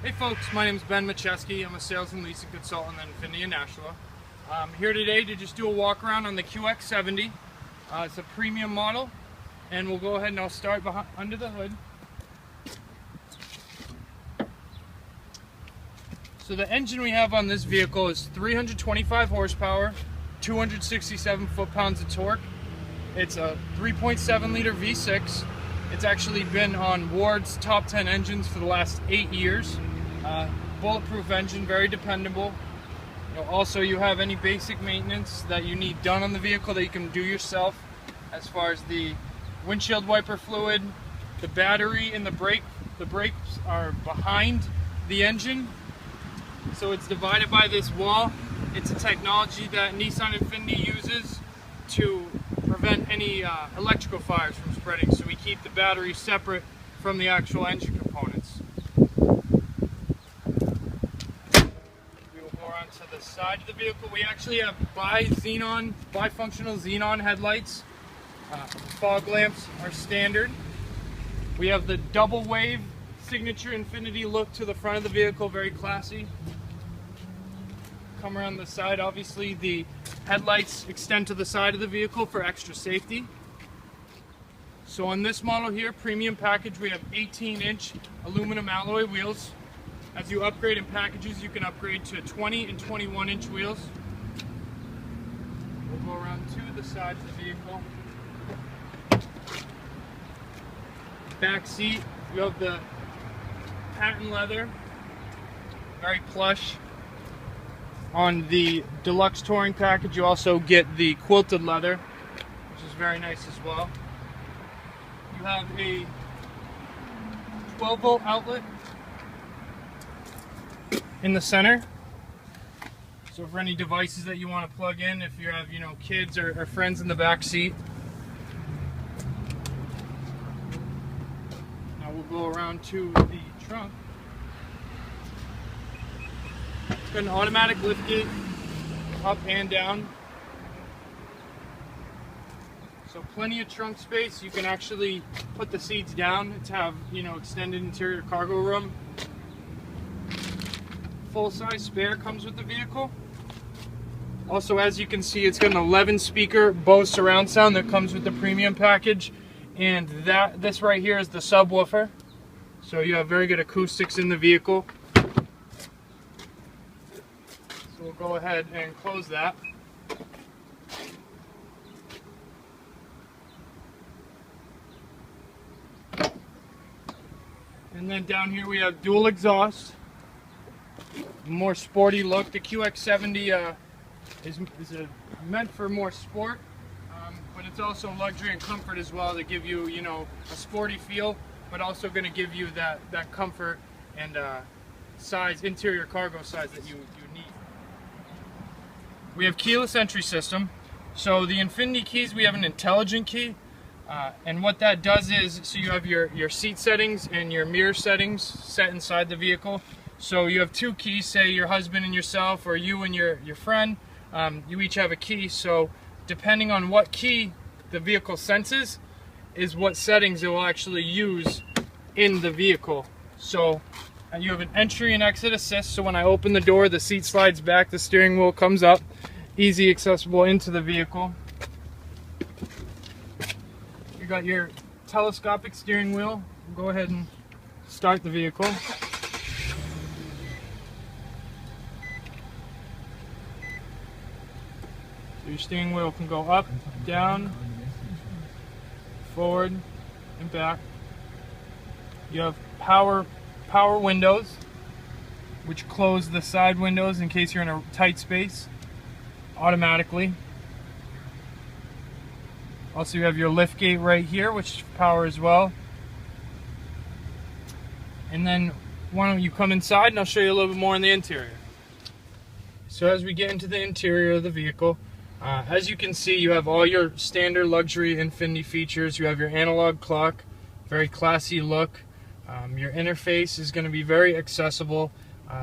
Hey folks, my name is Ben Macieski. I'm a sales and leasing consultant at Infiniti of Nashua. I'm here today to just do a walk around on the QX70. It's a premium model, and we'll go ahead and I'll start under the hood. So the engine we have on this vehicle is 325 horsepower, 267 foot-pounds of torque. It's a 3.7 liter V6. It's actually been on Ward's top 10 engines for the last 8 years. Bulletproof engine, very dependable. Also, you have any basic maintenance that you need done on the vehicle that you can do yourself, as far as the windshield wiper fluid, the battery, and the brake. The brakes are behind the engine, so it's divided by this wall. It's a technology that Nissan Infiniti uses to prevent any electrical fires from spreading, so we keep the battery separate from the actual engine components. We will go on to the side of the vehicle. We actually have bifunctional xenon headlights. Fog lamps are standard. We have the double wave signature Infiniti look to the front of the vehicle, very classy. Come around the side, obviously the headlights extend to the side of the vehicle for extra safety. So on this model here, premium package, we have 18-inch aluminum alloy wheels. As you upgrade in packages, you can upgrade to 20 and 21-inch wheels. We'll go around to the side of the vehicle. Back seat, you have the patent leather, very plush. On the deluxe touring package, you also get the quilted leather, which is very nice as well. You have a 12-volt outlet in the center. So for any devices that you want to plug in, if you have, kids or friends in the back seat. Now we'll go around to the trunk. Got an automatic liftgate, up and down. So plenty of trunk space. You can actually put the seats down to have, extended interior cargo room. Full-size spare comes with the vehicle. Also, as you can see, it's got an 11-speaker Bose surround sound that comes with the premium package, and this right here is the subwoofer. So you have very good acoustics in the vehicle. We'll go ahead and close that. And then down here we have dual exhaust, more sporty look. The QX70 is meant for more sport, but it's also luxury and comfort as well, to give you, a sporty feel, but also going to give you that comfort and interior cargo size that you need. We have keyless entry system. So the Infiniti keys, we have an intelligent key, and what that does is, so you have your seat settings and your mirror settings set inside the vehicle. So you have two keys, say your husband and yourself, or you and your friend, you each have a key. So depending on what key the vehicle senses is what settings it will actually use in the vehicle. So you have an entry and exit assist, so when I open the door, the seat slides back, the steering wheel comes up, easy accessible into the vehicle. You got your telescopic steering wheel. We'll go ahead and start the vehicle. So your steering wheel can go up, down, forward, and back. You have power windows, which close the side windows in case you're in a tight space automatically. Also, you have your lift gate right here, which is power as well. And then why don't you come inside and I'll show you a little bit more in the interior. So as we get into the interior of the vehicle, as you can see, you have all your standard luxury Infiniti features. You have your analog clock, very classy look. Your interface is going to be very accessible.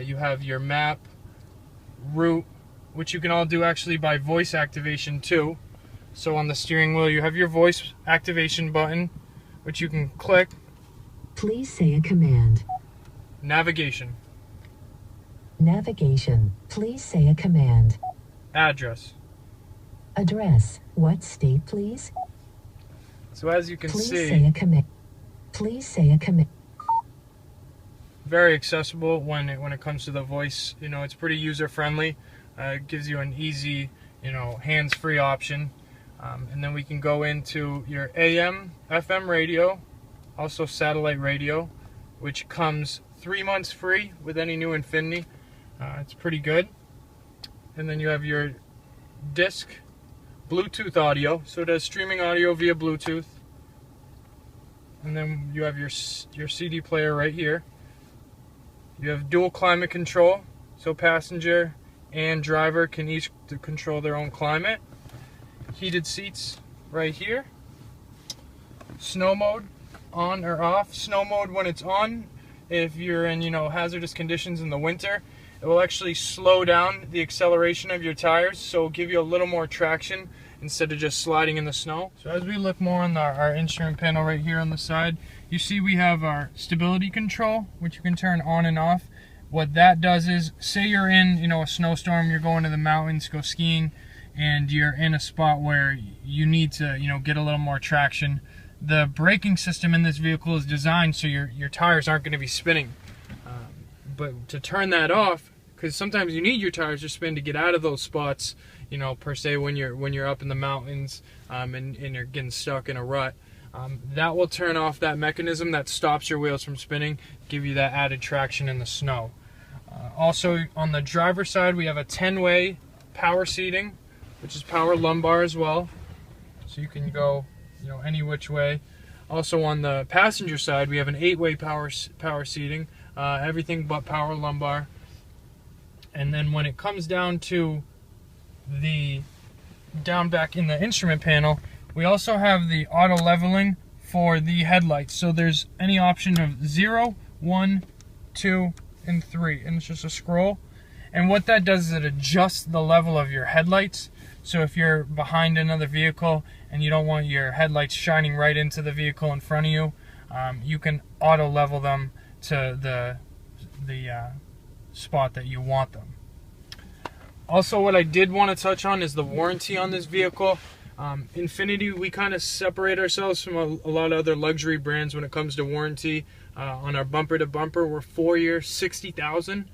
You have your map, route, which you can all do actually by voice activation too. So on the steering wheel, you have your voice activation button, which you can click. Please say a command. Navigation. Navigation. Please say a command. Address. Address. What state, please? So as you can Please see, say a command. Please say a command. very accessible when it comes to the voice. You know, it's pretty user friendly. It gives you an easy, hands-free option. And then we can go into your AM, FM radio, also satellite radio, which comes 3 months free with any new Infiniti. It's pretty good. And then you have your disc, Bluetooth audio, so it has streaming audio via Bluetooth. And then you have your CD player right here. You have dual climate control, so passenger and driver can each control their own climate. Heated seats right here. Snow mode, on or off. Snow mode when it's on, if you're in hazardous conditions in the winter, it will actually slow down the acceleration of your tires, so it'll give you a little more traction instead of just sliding in the snow. So as we look more on our instrument panel right here on the side, you see we have our stability control, which you can turn on and off. What that does is, say you're in a snowstorm, you're going to the mountains, go skiing, and you're in a spot where you need to get a little more traction. The braking system in this vehicle is designed so your tires aren't going to be spinning. But to turn that off, because sometimes you need your tires to spin to get out of those spots, per se when you're up in the mountains and you're getting stuck in a rut, that will turn off that mechanism that stops your wheels from spinning, give you that added traction in the snow. Also on the driver's side, we have a 10-way power seating, which is power lumbar as well, so you can go any which way. Also on the passenger side, we have an 8-way power seating, everything but power lumbar. And then when it comes down to down back in the instrument panel, we also have the auto leveling for the headlights. So there's any option of 0, 1, 2, and 3, and it's just a scroll. And what that does is it adjusts the level of your headlights. So if you're behind another vehicle and you don't want your headlights shining right into the vehicle in front of you, you can auto level them to the spot that you want them. Also, what I did want to touch on is the warranty on this vehicle. Infiniti, we kind of separate ourselves from a lot of other luxury brands when it comes to warranty. On our bumper to bumper, we're 4 years, 60,000.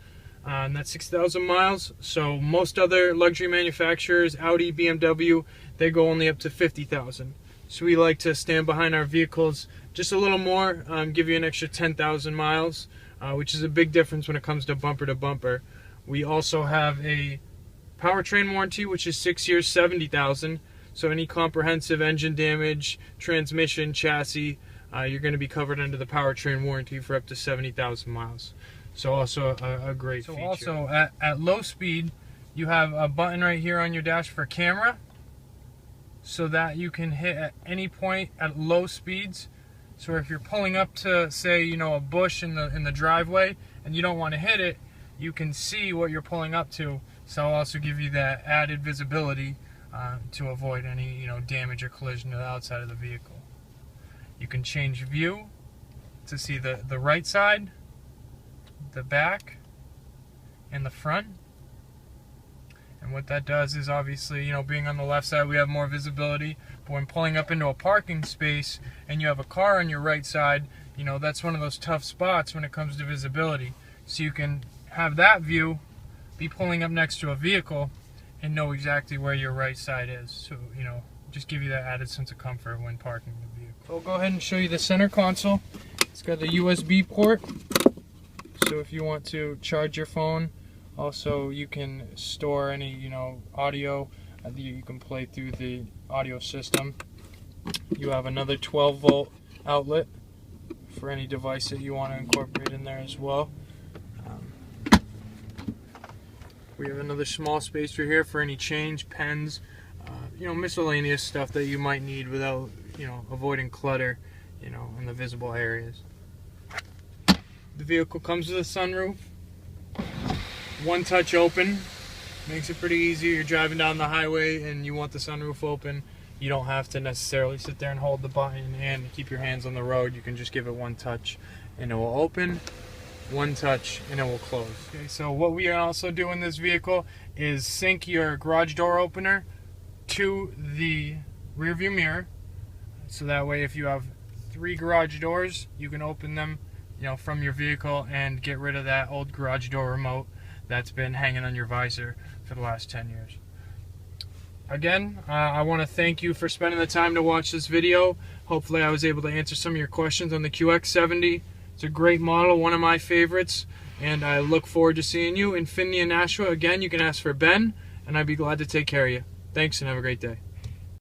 And that's 6,000 miles. So most other luxury manufacturers, Audi, BMW, they go only up to 50,000. So we like to stand behind our vehicles just a little more, give you an extra 10,000 miles, which is a big difference when it comes to bumper. We also have a powertrain warranty, which is 6 years, 70,000. So any comprehensive engine damage, transmission, chassis, you're going to be covered under the powertrain warranty for up to 70,000 miles. So also a great feature. Also at low speed, you have a button right here on your dash for camera, so that you can hit at any point at low speeds. So if you're pulling up to, say, a bush in the driveway and you don't want to hit it, you can see what you're pulling up to. So it'll also give you that added visibility to avoid any damage or collision to the outside of the vehicle. You can change view to see the right side, the back, and the front. And what that does is, obviously, being on the left side, we have more visibility. But when pulling up into a parking space and you have a car on your right side, that's one of those tough spots when it comes to visibility. So you can have that view, be pulling up next to a vehicle, and know exactly where your right side is. So, just give you that added sense of comfort when parking the vehicle. So I'll go ahead and show you the center console. It's got a USB port. So if you want to charge your phone, also you can store any audio that you can play through the audio system. You have another 12-volt outlet for any device that you want to incorporate in there as well. We have another small space right here for any change, pens, miscellaneous stuff that you might need without avoiding clutter in the visible areas. The vehicle comes with a sunroof, one touch open, makes it pretty easy. You're driving down the highway and you want the sunroof open, you don't have to necessarily sit there and hold the button and keep your hands on the road. You can just give it one touch and it will open. one touch and it will close. Okay, so what we also do in this vehicle is sync your garage door opener to the rear view mirror, so that way if you have 3 garage doors, you can open them, from your vehicle and get rid of that old garage door remote that's been hanging on your visor for the last 10 years. Again, I want to thank you for spending the time to watch this video. Hopefully I was able to answer some of your questions on the QX70. It's a great model, one of my favorites, and I look forward to seeing you. Infiniti of Nashua, again, you can ask for Ben, and I'd be glad to take care of you. Thanks and have a great day.